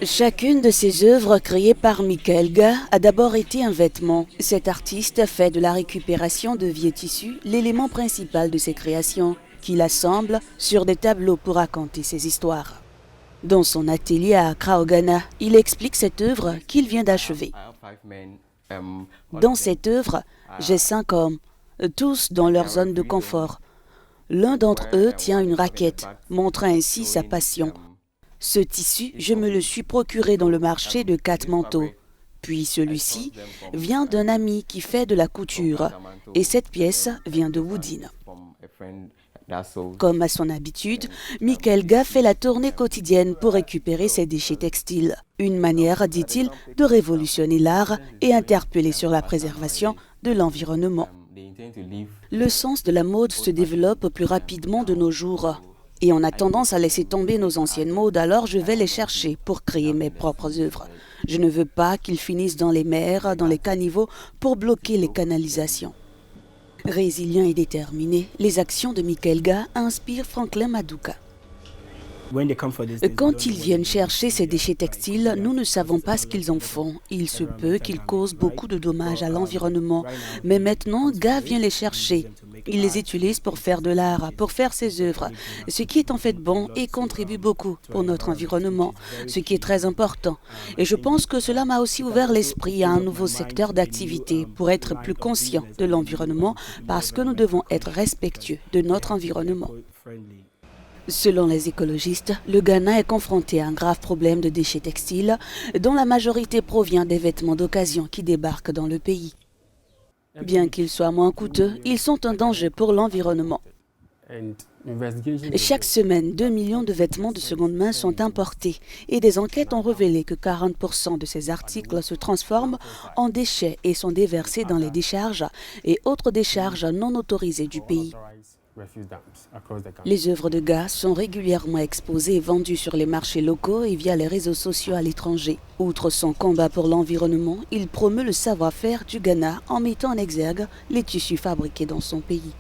Chacune de ces œuvres créées par Michael Ga a d'abord été un vêtement. Cet artiste fait de la récupération de vieux tissus l'élément principal de ses créations, qu'il assemble sur des tableaux pour raconter ses histoires. Dans son atelier à Accra au Ghana, il explique cette œuvre qu'il vient d'achever. Dans cette œuvre, j'ai 5 hommes, tous dans leur zone de confort. L'un d'entre eux tient une raquette, montrant ainsi sa passion. Ce tissu, je me le suis procuré dans le marché de Katmandu. Puis celui-ci vient d'un ami qui fait de la couture et cette pièce vient de Woodin. Comme à son habitude, Michael Ga fait la tournée quotidienne pour récupérer ses déchets textiles. Une manière, dit-il, de révolutionner l'art et interpeller sur la préservation de l'environnement. Le sens de la mode se développe plus rapidement de nos jours. Et on a tendance à laisser tomber nos anciennes modes, alors je vais les chercher pour créer mes propres œuvres. Je ne veux pas qu'ils finissent dans les mers, dans les caniveaux, pour bloquer les canalisations. Résilient et déterminé, les actions de Michael Ga inspirent Franklin Maduka. Quand ils viennent chercher ces déchets textiles, nous ne savons pas ce qu'ils en font. Il se peut qu'ils causent beaucoup de dommages à l'environnement. Mais maintenant, Ga vient les chercher. Il les utilise pour faire de l'art, pour faire ses œuvres, ce qui est en fait bon et contribue beaucoup pour notre environnement, ce qui est très important. Et je pense que cela m'a aussi ouvert l'esprit à un nouveau secteur d'activité pour être plus conscient de l'environnement parce que nous devons être respectueux de notre environnement. Selon les écologistes, le Ghana est confronté à un grave problème de déchets textiles dont la majorité provient des vêtements d'occasion qui débarquent dans le pays. Bien qu'ils soient moins coûteux, ils sont un danger pour l'environnement. Chaque semaine, 2 millions de vêtements de seconde main sont importés et des enquêtes ont révélé que 40% de ces articles se transforment en déchets et sont déversés dans les décharges et autres décharges non autorisées du pays. Les œuvres de Ga sont régulièrement exposées et vendues sur les marchés locaux et via les réseaux sociaux à l'étranger. Outre son combat pour l'environnement, il promeut le savoir-faire du Ghana en mettant en exergue les tissus fabriqués dans son pays.